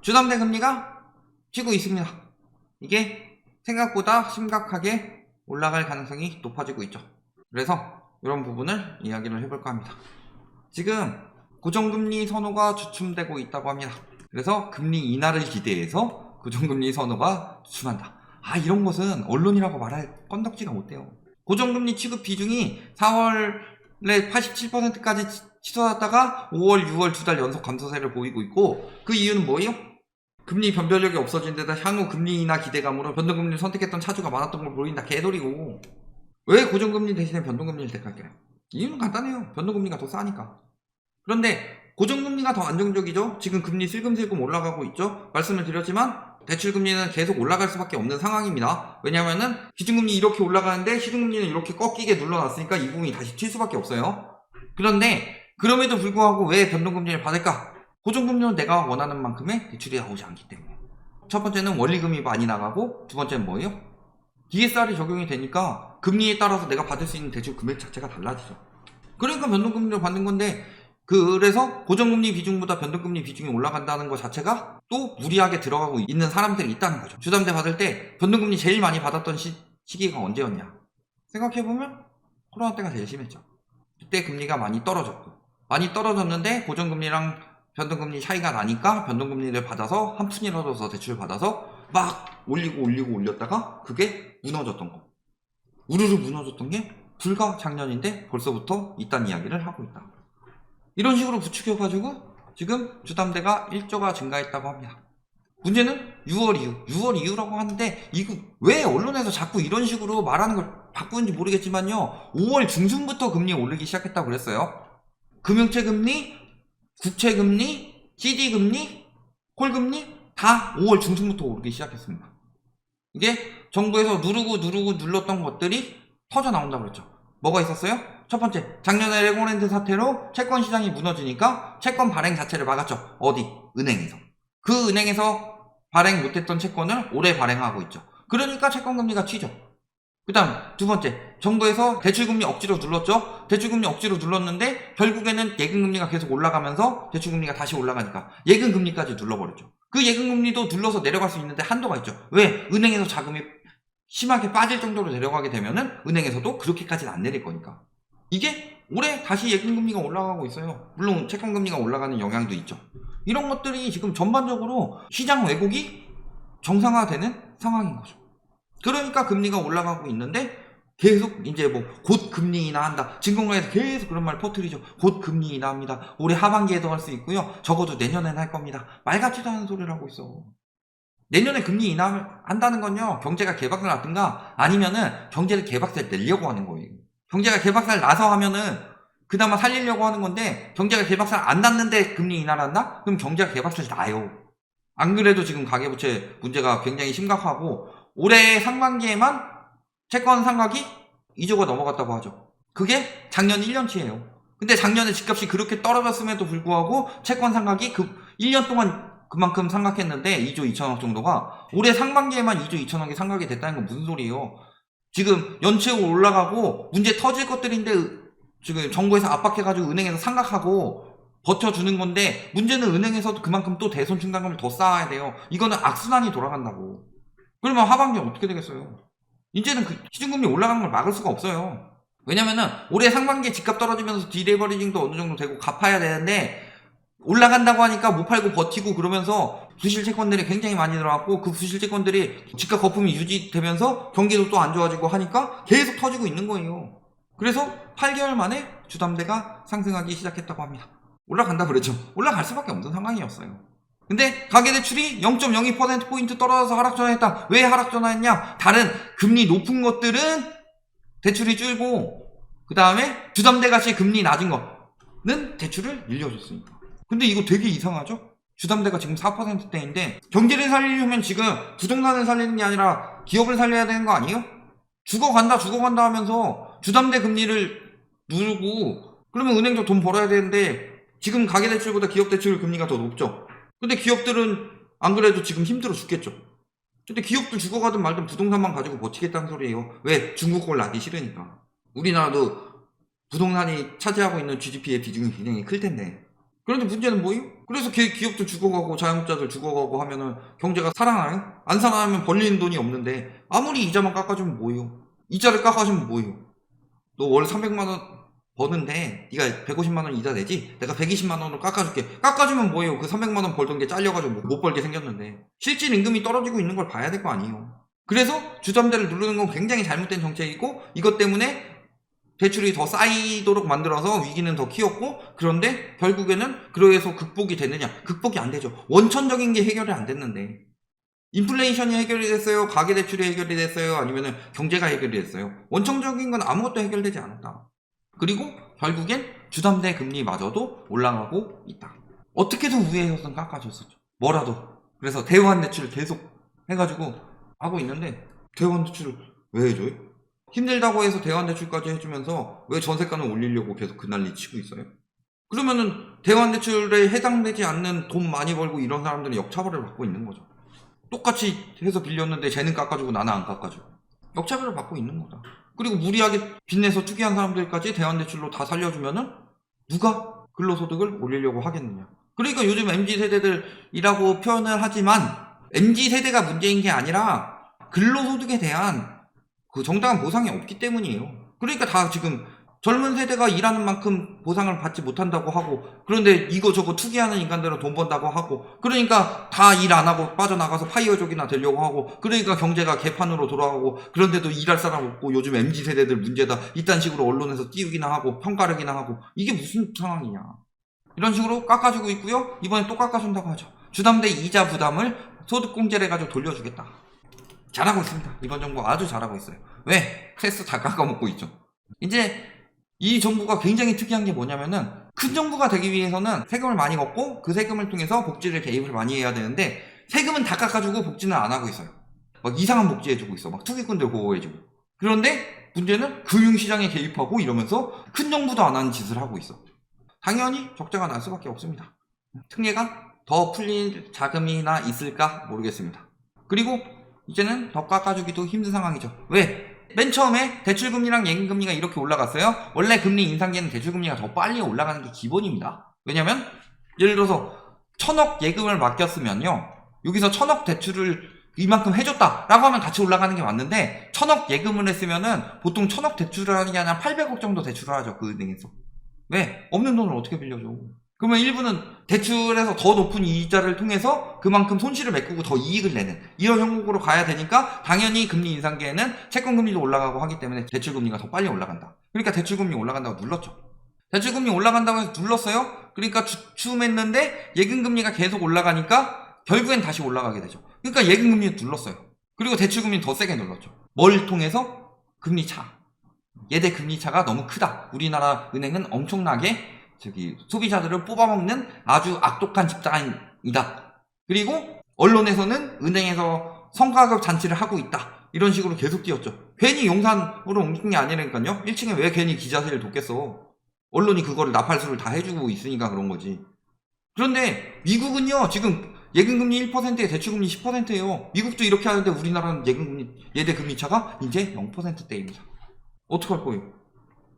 주담대 금리가 튀고 있습니다. 이게 생각보다 심각하게 올라갈 가능성이 높아지고 있죠. 그래서 이런 부분을 이야기를 해볼까 합니다. 지금 고정금리 선호가 주춤되고 있다고 합니다. 그래서 금리 인하를 기대해서 고정금리 선호가 주춤한다. 이런 것은 언론이라고 말할 건덕지가 못 돼요. 고정금리 취급 비중이 4월에 87%까지 치솟았다가 5월, 6월 2달 연속 감소세를 보이고 있고, 그 이유는 뭐예요? 금리 변별력이 없어진 데다 향후 금리 인하 기대감으로 변동금리를 선택했던 차주가 많았던 걸 보인다. 개소리고. 왜 고정금리 대신에 변동금리를 택할까요? 이유는 간단해요. 변동금리가 더 싸니까. 그런데 고정금리가 더 안정적이죠. 지금 금리 슬금슬금 올라가고 있죠. 말씀을 드렸지만 대출금리는 계속 올라갈 수밖에 없는 상황입니다. 왜냐면은 기준금리 이렇게 올라가는데 시중금리는 이렇게 꺾이게 눌러놨으니까 이 부분이 다시 튈 수밖에 없어요. 그런데 그럼에도 불구하고 왜 변동금리를 받을까? 고정금리는 내가 원하는 만큼의 대출이 나오지 않기 때문에. 첫 번째는 원리금이 많이 나가고, 두 번째는 뭐예요? DSR이 적용이 되니까 금리에 따라서 내가 받을 수 있는 대출 금액 자체가 달라지죠. 그러니까 변동금리를 받는 건데, 그래서 고정금리 비중보다 변동금리 비중이 올라간다는 것 자체가 또 무리하게 들어가고 있는 사람들이 있다는 거죠. 주담대 받을 때 변동금리 제일 많이 받았던 시기가 언제였냐? 생각해보면 코로나 때가 제일 심했죠. 그때 금리가 많이 떨어졌고, 많이 떨어졌는데 고정금리랑 변동금리 차이가 나니까 변동금리를 받아서 한 푼이라도 더 대출을 받아서 막 올리고 올렸다가 그게 무너졌던 거. 우르르 무너졌던 게 불과 작년인데 벌써부터 이딴 이야기를 하고 있다. 이런 식으로 부추겨가지고 지금 주담대가 1조가 증가했다고 합니다. 문제는 6월 이후라고 하는데, 이거 왜 언론에서 자꾸 이런 식으로 말하는 걸 바꾸는지 모르겠지만요, 5월 중순부터 금리 오르기 시작했다고 그랬어요. 금융채 금리, 국채 금리, CD 금리, 콜금리 다 5월 중순부터 오르기 시작했습니다. 이게 정부에서 누르고 눌렀던 것들이 터져 나온다고 그랬죠. 뭐가 있었어요? 첫 번째, 작년에 레고랜드 사태로 채권 시장이 무너지니까 채권 발행 자체를 막았죠. 어디? 은행에서. 그 은행에서 발행 못했던 채권을 올해 발행하고 있죠. 그러니까 채권금리가 튀죠. 그 다음 두 번째, 정부에서 대출금리 억지로 눌렀죠. 대출금리 억지로 눌렀는데 결국에는 예금금리가 계속 올라가면서 대출금리가 다시 올라가니까 예금금리까지 눌러버렸죠. 그 예금금리도 눌러서 내려갈 수 있는데 한도가 있죠. 왜? 은행에서 자금이 심하게 빠질 정도로 내려가게 되면은 은행에서도 그렇게까지는 안 내릴 거니까. 이게 올해 다시 예금금리가 올라가고 있어요. 물론 채권금리가 올라가는 영향도 있죠. 이런 것들이 지금 전반적으로 시장 왜곡이 정상화되는 상황인 거죠. 그러니까 금리가 올라가고 있는데 계속 이제 뭐 곧 금리 인하한다. 증권가에서 계속 그런 말 퍼뜨리죠. 곧 금리 인하합니다. 올해 하반기에도 할 수 있고요. 적어도 내년엔 할 겁니다. 말 같지도 않은 소리를 하고 있어. 내년에 금리 인하한다는 건요, 경제가 개박살 났든가 아니면은 경제를 개박살 내려고 하는 거예요. 경제가 개박살 나서 하면은 그나마 살리려고 하는 건데, 경제가 개박살 안 났는데 금리 인하를 한다? 그럼 경제가 개박살 나요. 안 그래도 지금 가계부채 문제가 굉장히 심각하고 올해 상반기에만 채권 상각이 2조가 넘어갔다고 하죠. 그게 작년 1년치예요. 근데 작년에 집값이 그렇게 떨어졌음에도 불구하고 채권 상각이 1년 동안 그만큼 상각했는데 2조 2천억 정도가 올해 상반기에만 2조 2천억이 상각이 됐다는 건 무슨 소리예요? 지금 연체율 올라가고 문제 터질 것들인데 지금 정부에서 압박해가지고 은행에서 상각하고 버텨주는 건데, 문제는 은행에서도 그만큼 또 대손 충당금을 더 쌓아야 돼요. 이거는 악순환이 돌아간다고. 그러면 하반기 어떻게 되겠어요? 이제는 그 시중금리 올라가는 걸 막을 수가 없어요. 왜냐면은 올해 상반기에 집값 떨어지면서 디레버리징도 어느 정도 되고 갚아야 되는데, 올라간다고 하니까 못 팔고 버티고 그러면서 부실채권들이 굉장히 많이 들어왔고, 그 부실채권들이 집값 거품이 유지되면서 경기도 또 안 좋아지고 하니까 계속 터지고 있는 거예요. 그래서 8개월 만에 주담대가 상승하기 시작했다고 합니다. 올라간다 그랬죠. 올라갈 수밖에 없는 상황이었어요. 근데 가계대출이 0.02%포인트 떨어져서 하락전환했다. 왜 하락전환했냐? 다른 금리 높은 것들은 대출이 줄고, 그 다음에 주담대같이 금리 낮은 거는 대출을 밀려줬으니까. 근데 이거 되게 이상하죠? 주담대가 지금 4%대인데 경제를 살리려면 지금 부동산을 살리는 게 아니라 기업을 살려야 되는 거 아니에요? 죽어간다 하면서 주담대 금리를 누르고, 그러면 은행도 돈 벌어야 되는데 지금 가계대출보다 기업대출 금리가 더 높죠. 근데 기업들은 안 그래도 지금 힘들어 죽겠죠. 근데 기업들 죽어가든 말든 부동산만 가지고 버티겠다는 소리예요. 왜? 중국 걸 나기 싫으니까. 우리나라도 부동산이 차지하고 있는 GDP의 비중이 굉장히 클 텐데 그런데 문제는 뭐예요? 그래서 기업도 죽어가고 자영업자들 죽어가고 하면은 경제가 살아나요? 안 살아나면 벌리는 돈이 없는데 아무리 이자만 깎아주면 뭐예요? 이자를 깎아주면 뭐예요? 너 월 300만원 버는데 네가 150만원 이자 내지? 내가 120만원으로 깎아줄게. 깎아주면 뭐예요? 그 300만원 벌던 게 잘려가지고 못 벌게 생겼는데 실질 임금이 떨어지고 있는 걸 봐야 될 거 아니에요. 그래서 주담대를 누르는 건 굉장히 잘못된 정책이고 이것 때문에 대출이 더 쌓이도록 만들어서 위기는 더 키웠고 그런데 결국에는 그래서 극복이 되느냐? 극복이 안 되죠. 원천적인 게 해결이 안 됐는데 인플레이션이 해결이 됐어요? 가계대출이 해결이 됐어요? 아니면 경제가 해결이 됐어요? 원천적인 건 아무것도 해결되지 않았다. 그리고 결국엔 주담대 금리마저도 올라가고 있다. 어떻게든 우회해서는 깎아줬었죠. 뭐라도. 그래서 대환대출을 계속 해가지고 하고 있는데 대환대출을 왜 해줘요? 힘들다고 해서 대환대출까지 해주면서 왜 전세가는 올리려고 계속 그 난리 치고 있어요? 그러면은 대환대출에 해당되지 않는 돈 많이 벌고 이런 사람들은 역차별을 받고 있는 거죠. 똑같이 해서 빌렸는데 쟤는 깎아주고 나는 안 깎아주고 역차별을 받고 있는 거다. 그리고 무리하게 빚내서 투기한 사람들까지 대환대출로 다 살려주면은 누가 근로소득을 올리려고 하겠느냐. 그러니까 요즘 MZ세대들이라고 표현을 하지만 MZ세대가 문제인 게 아니라 근로소득에 대한 그 정당한 보상이 없기 때문이에요. 그러니까 다 지금 젊은 세대가 일하는 만큼 보상을 받지 못한다고 하고 그런데 이거저거 투기하는 인간들은 돈 번다고 하고 그러니까 다 일 안 하고 빠져나가서 파이어족이나 되려고 하고 그러니까 경제가 개판으로 돌아가고 그런데도 일할 사람 없고 요즘 MZ세대들 문제다 이딴 식으로 언론에서 띄우기나 하고 평가르기나 하고 이게 무슨 상황이냐. 이런 식으로 깎아주고 있고요. 이번에 또 깎아준다고 하죠. 주담대 이자 부담을 소득공제를 해가지고 돌려주겠다. 잘하고 있습니다. 이번 정부 아주 잘하고 있어요. 왜? 세수 다 깎아먹고 있죠. 이제 이 정부가 굉장히 특이한 게 뭐냐면은 큰 정부가 되기 위해서는 세금을 많이 걷고 그 세금을 통해서 복지를 개입을 많이 해야 되는데 세금은 다 깎아주고 복지는 안 하고 있어요. 막 이상한 복지 해주고 있어. 막 투기꾼들 보호해주고. 그런데 문제는 금융시장에 개입하고 이러면서 큰 정부도 안 하는 짓을 하고 있어. 당연히 적자가 날 수밖에 없습니다. 특례가 더 풀릴 자금이나 있을까 모르겠습니다. 그리고 이제는 더 깎아주기도 힘든 상황이죠. 왜? 맨 처음에 대출금리랑 예금금리가 이렇게 올라갔어요. 원래 금리 인상기에는 대출금리가 더 빨리 올라가는 게 기본입니다. 왜냐면 예를 들어서 1000억 예금을 맡겼으면요 여기서 1000억 대출을 이만큼 해줬다 라고 하면 같이 올라가는 게 맞는데 1000억 예금을 했으면은 보통 1000억 대출을 하는 게 아니라 800억 정도 대출을 하죠. 그 은행에서. 왜? 없는 돈을 어떻게 빌려줘. 그러면 일부는 대출에서 더 높은 이자를 통해서 그만큼 손실을 메꾸고 더 이익을 내는 이런 형국으로 가야 되니까 당연히 금리 인상기에는 채권금리도 올라가고 하기 때문에 대출금리가 더 빨리 올라간다. 그러니까 대출금리 올라간다고 눌렀죠. 대출금리 올라간다고 해서 눌렀어요. 그러니까 주춤했는데 예금금리가 계속 올라가니까 결국엔 다시 올라가게 되죠. 그러니까 예금금리 눌렀어요. 그리고 대출금리 더 세게 눌렀죠. 뭘 통해서? 금리차. 예대 금리차가 너무 크다. 우리나라 은행은 엄청나게 소비자들을 뽑아먹는 아주 악독한 집단이다. 그리고 언론에서는 은행에서 성과급 잔치를 하고 있다. 이런 식으로 계속 띄웠죠. 괜히 용산으로 옮긴 게 아니라니까요. 1층에 왜 괜히 기자실을 뒀겠어. 언론이 그거를 나팔수를 다 해주고 있으니까 그런 거지. 그런데 미국은요 지금 예금금리 1%에 대출금리 10%예요. 미국도 이렇게 하는데 우리나라는 예대 금리차가 이제 0%대입니다. 어떡할 거예요?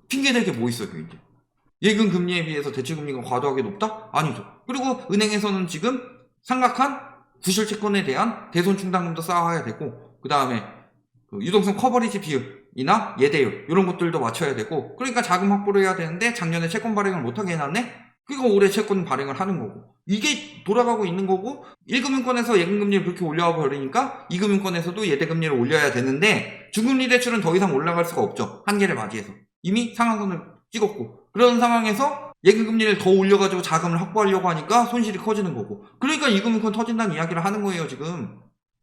핑계댈 게 뭐 있어요 이제. 예금 금리에 비해서 대출 금리가 과도하게 높다? 아니죠. 그리고 은행에서는 지금 삼각한 구실 채권에 대한 대손 충당금도 쌓아야 되고 그 다음에 유동성 커버리지 비율이나 예대율 이런 것들도 맞춰야 되고 그러니까 자금 확보를 해야 되는데 작년에 채권 발행을 못하게 해놨네? 그리고 올해 채권 발행을 하는 거고 이게 돌아가고 있는 거고 1금융권에서 예금금리를 그렇게 올려와 버리니까 2금융권에서도 예대금리를 올려야 되는데 중금리 대출은 더 이상 올라갈 수가 없죠. 한계를 맞이해서 이미 상한선을 찍었고 그런 상황에서 예금금리를 더 올려가지고 자금을 확보하려고 하니까 손실이 커지는 거고 그러니까 2금융권 터진다는 이야기를 하는 거예요 지금.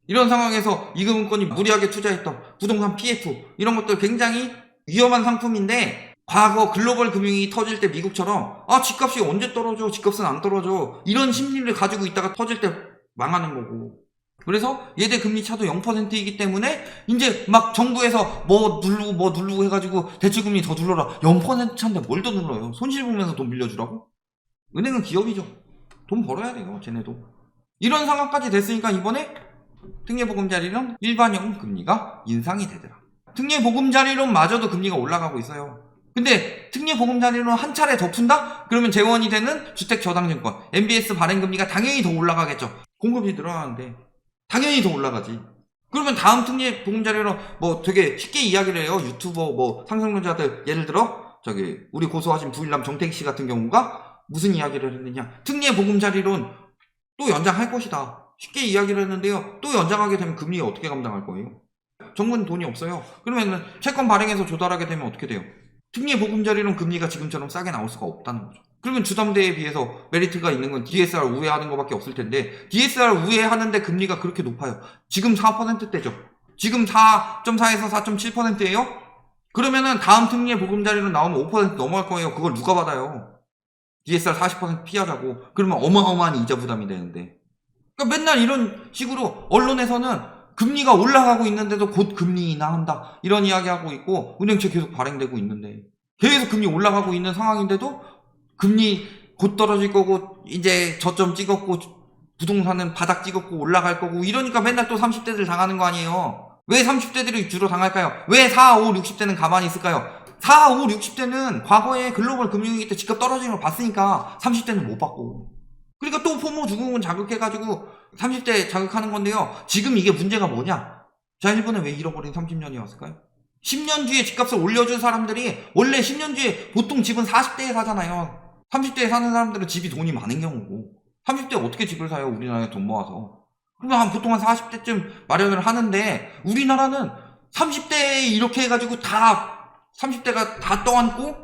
이런 상황에서 2금융권이 무리하게 투자했던 부동산 PF 이런 것들 굉장히 위험한 상품인데 과거 글로벌 금융이 터질 때 미국처럼 집값이 언제 떨어져 집값은 안 떨어져 이런 심리를 가지고 있다가 터질 때 망하는 거고 그래서 예대 금리 차도 0%이기 때문에 이제 막 정부에서 뭐 누르고 해가지고 대출금리 더 눌러라 0% 차인데 뭘 더 눌러요. 손실 보면서 돈 빌려주라고? 은행은 기업이죠. 돈 벌어야 돼요 쟤네도. 이런 상황까지 됐으니까 이번에 특례보금자리론 일반형 금리가 인상이 되더라. 특례보금자리론 마저도 금리가 올라가고 있어요. 근데 특례보금자리로 한 차례 더 푼다? 그러면 재원이 되는 주택저당증권, MBS 발행금리가 당연히 더 올라가겠죠. 공급이 늘어나는데 당연히 더 올라가지. 그러면 다음 특례보금자리로 뭐 되게 쉽게 이야기를 해요. 유튜버 뭐 상승론자들, 예를 들어 저기 우리 고소하신 부일남 정택씨 같은 경우가 무슨 이야기를 했느냐, 특례보금자리론 또 연장할 것이다, 쉽게 이야기를 했는데요. 또 연장하게 되면 금리 어떻게 감당할 거예요? 정부는 돈이 없어요. 그러면 채권 발행해서 조달하게 되면 어떻게 돼요? 특례보금자리론 금리가 지금처럼 싸게 나올 수가 없다는 거죠. 그러면 주담대에 비해서 메리트가 있는 건 DSR 우회하는 것밖에 없을 텐데, DSR 우회하는데 금리가 그렇게 높아요. 지금 4%대죠. 지금 4.4에서 4.7%예요? 그러면은 다음 특례보금자리론 나오면 5% 넘어갈 거예요. 그걸 누가 받아요? DSR 40% 피하자고. 그러면 어마어마한 이자 부담이 되는데. 그러니까 맨날 이런 식으로 언론에서는 금리가 올라가고 있는데도 곧 금리 인하한다, 이런 이야기하고 있고, 은행채 계속 발행되고 있는데, 계속 금리 올라가고 있는 상황인데도 금리 곧 떨어질 거고 이제 저점 찍었고 부동산은 바닥 찍었고 올라갈 거고 이러니까 맨날 또 30대들 당하는 거 아니에요. 왜 30대들이 주로 당할까요? 왜 4, 5, 60대는 가만히 있을까요? 4, 5, 60대는 과거에 글로벌 금융위기 때 집값 떨어지는 걸 봤으니까 30대는 못 받고, 그러니까 또 포모 주공은 자극해가지고 30대 자극하는 건데요. 지금 이게 문제가 뭐냐? 자, 일본은 왜 잃어버린 30년이었을까요? 10년 뒤에 집값을 올려준 사람들이 원래 10년 뒤에 보통 집은 40대에 사잖아요. 30대에 사는 사람들은 집이 돈이 많은 경우고, 30대에 어떻게 집을 사요? 우리나라에 돈 모아서. 그러면 보통 한 40대쯤 마련을 하는데, 우리나라는 30대에 이렇게 해가지고 30대가 다 떠안고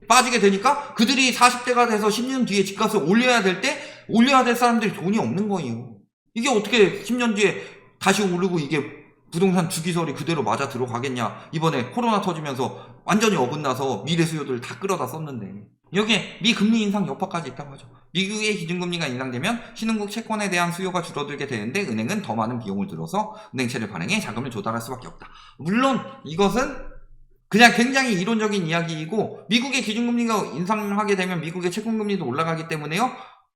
빠지게 되니까 그들이 40대가 돼서 10년 뒤에 집값을 올려야 될 때 올려야 될 사람들이 돈이 없는 거예요. 이게 어떻게 10년 뒤에 다시 오르고 이게 부동산 주기설이 그대로 맞아 들어가겠냐. 이번에 코로나 터지면서 완전히 어긋나서 미래 수요들을 다 끌어다 썼는데, 여기에 미 금리 인상 여파까지 있다고 하죠. 미국의 기준금리가 인상되면 신흥국 채권에 대한 수요가 줄어들게 되는데 은행은 더 많은 비용을 들어서 은행채를 발행해 자금을 조달할 수밖에 없다. 물론 이것은 그냥 굉장히 이론적인 이야기이고, 미국의 기준금리가 인상하게 되면 미국의 채권금리도 올라가기 때문에요,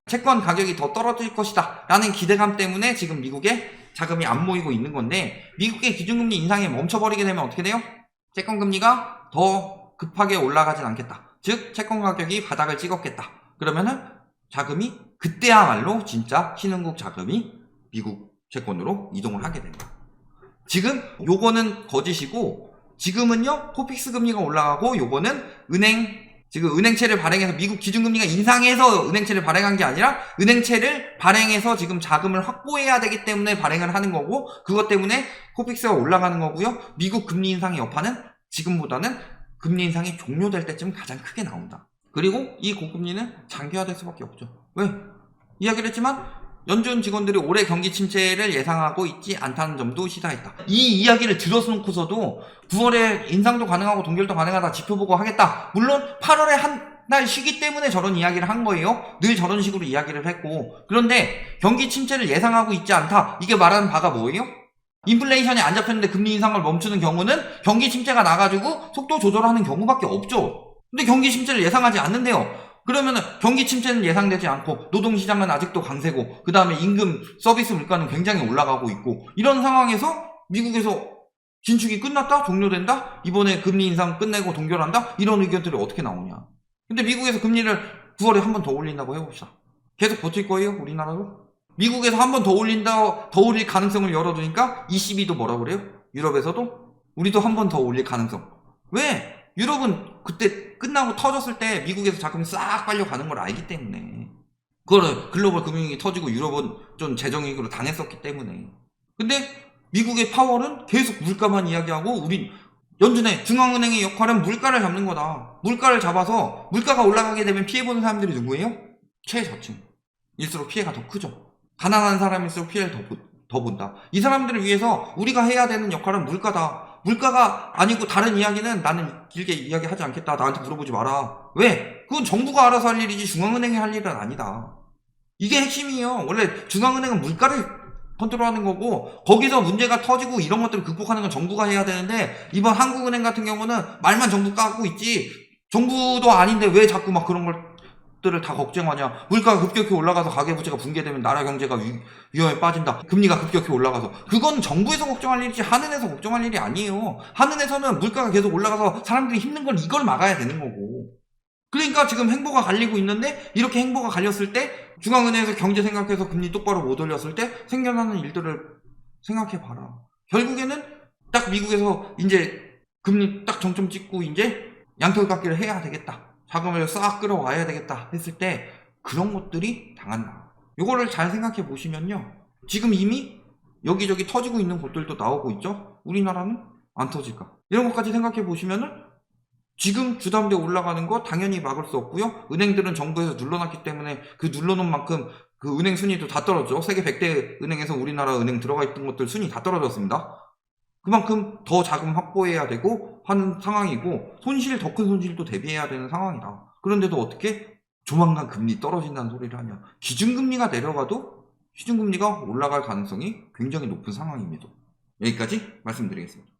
채권 가격이 더 떨어질 것이다 라는 기대감 때문에 지금 미국에 자금이 안 모이고 있는 건데, 미국의 기준금리 인상이 멈춰버리게 되면 어떻게 돼요? 채권금리가 더 급하게 올라가진 않겠다. 즉 채권 가격이 바닥을 찍었겠다. 그러면은 자금이 그때야말로 진짜 신흥국 자금이 미국 채권으로 이동을 하게 된다. 지금 요거는 거짓이고, 지금은요 코픽스 금리가 올라가고, 요거는 지금 은행채를 발행해서 미국 기준금리가 인상해서 은행채를 발행한 게 아니라 은행채를 발행해서 지금 자금을 확보해야 되기 때문에 발행을 하는 거고, 그것 때문에 코픽스가 올라가는 거고요. 미국 금리 인상의 여파는 지금보다는 금리 인상이 종료될 때쯤 가장 크게 나온다. 그리고 이 고금리는 장기화될 수밖에 없죠. 왜? 이야기를 했지만 연준 직원들이 올해 경기 침체를 예상하고 있지 않다는 점도 시사했다. 이 이야기를 들어놓고서도 9월에 인상도 가능하고 동결도 가능하다, 지표 보고 하겠다. 물론 8월에 한 달 쉬기 때문에 저런 이야기를 한 거예요. 늘 저런 식으로 이야기를 했고. 그런데 경기 침체를 예상하고 있지 않다, 이게 말하는 바가 뭐예요? 인플레이션이 안 잡혔는데 금리 인상을 멈추는 경우는 경기 침체가 나가지고 속도 조절하는 경우밖에 없죠. 근데 경기 침체를 예상하지 않는데요. 그러면은 경기 침체는 예상되지 않고 노동시장은 아직도 강세고, 그 다음에 임금 서비스 물가는 굉장히 올라가고 있고, 이런 상황에서 미국에서 긴축이 끝났다? 종료된다? 이번에 금리 인상 끝내고 동결한다? 이런 의견들이 어떻게 나오냐. 근데 미국에서 금리를 9월에 한 번 더 올린다고 해봅시다. 계속 버틸 거예요? 우리나라도? 미국에서 한 번 더 올릴 가능성을 열어두니까 ECB도 뭐라 그래요? 유럽에서도? 우리도 한 번 더 올릴 가능성. 왜? 유럽은 그때 끝나고 터졌을 때 미국에서 자금이 싹 빨려가는 걸 알기 때문에. 그거를 글로벌 금융위기 터지고 유럽은 좀 재정위기로 당했었기 때문에. 근데 미국의 파월은 계속 물가만 이야기하고, 우리 연준의 중앙은행의 역할은 물가를 잡는 거다. 물가를 잡아서 물가가 올라가게 되면 피해보는 사람들이 누구예요? 최저층. 일수록 피해가 더 크죠. 가난한 사람일수록 피해를 더 본다. 이 사람들을 위해서 우리가 해야 되는 역할은 물가다. 물가가 아니고 다른 이야기는 나는 길게 이야기하지 않겠다. 나한테 물어보지 마라. 왜? 그건 정부가 알아서 할 일이지 중앙은행이 할 일은 아니다. 이게 핵심이에요. 원래 중앙은행은 물가를 컨트롤하는 거고, 거기서 문제가 터지고 이런 것들을 극복하는 건 정부가 해야 되는데, 이번 한국은행 같은 경우는 말만 정부 까고 있지 정부도 아닌데 왜 자꾸 막 그런 걸 것들을 다 걱정하냐? 물가가 급격히 올라가서 가계부채가 붕괴되면 나라 경제가 위험에 빠진다. 금리가 급격히 올라가서. 그건 정부에서 걱정할 일이지 한은에서 걱정할 일이 아니에요. 한은에서는 물가가 계속 올라가서 사람들이 힘든 걸 이걸 막아야 되는 거고. 그러니까 지금 행보가 갈리고 있는데 이렇게 행보가 갈렸을 때 중앙은행에서 경제 생각해서 금리 똑바로 못 올렸을 때 생겨나는 일들을 생각해봐라. 결국에는 딱 미국에서 이제 금리 딱 정점 찍고 이제 양털깎기를 해야 되겠다. 자금을 싹 끌어와야 되겠다 했을 때 그런 것들이 당한다. 요거를 잘 생각해 보시면요. 지금 이미 여기저기 터지고 있는 곳들도 나오고 있죠. 우리나라는 안 터질까? 이런 것까지 생각해 보시면은 지금 주담대 올라가는 거 당연히 막을 수 없고요. 은행들은 정부에서 눌러놨기 때문에 그 눌러놓은 만큼 그 은행 순위도 다 떨어져. 세계 100대 은행에서 우리나라 은행 들어가 있던 것들 순위 다 떨어졌습니다. 그만큼 더 자금 확보해야 되고 하는 상황이고 더 큰 손실도 대비해야 되는 상황이다. 그런데도 어떻게 조만간 금리 떨어진다는 소리를 하냐. 기준금리가 내려가도 시중금리가 올라갈 가능성이 굉장히 높은 상황입니다. 여기까지 말씀드리겠습니다.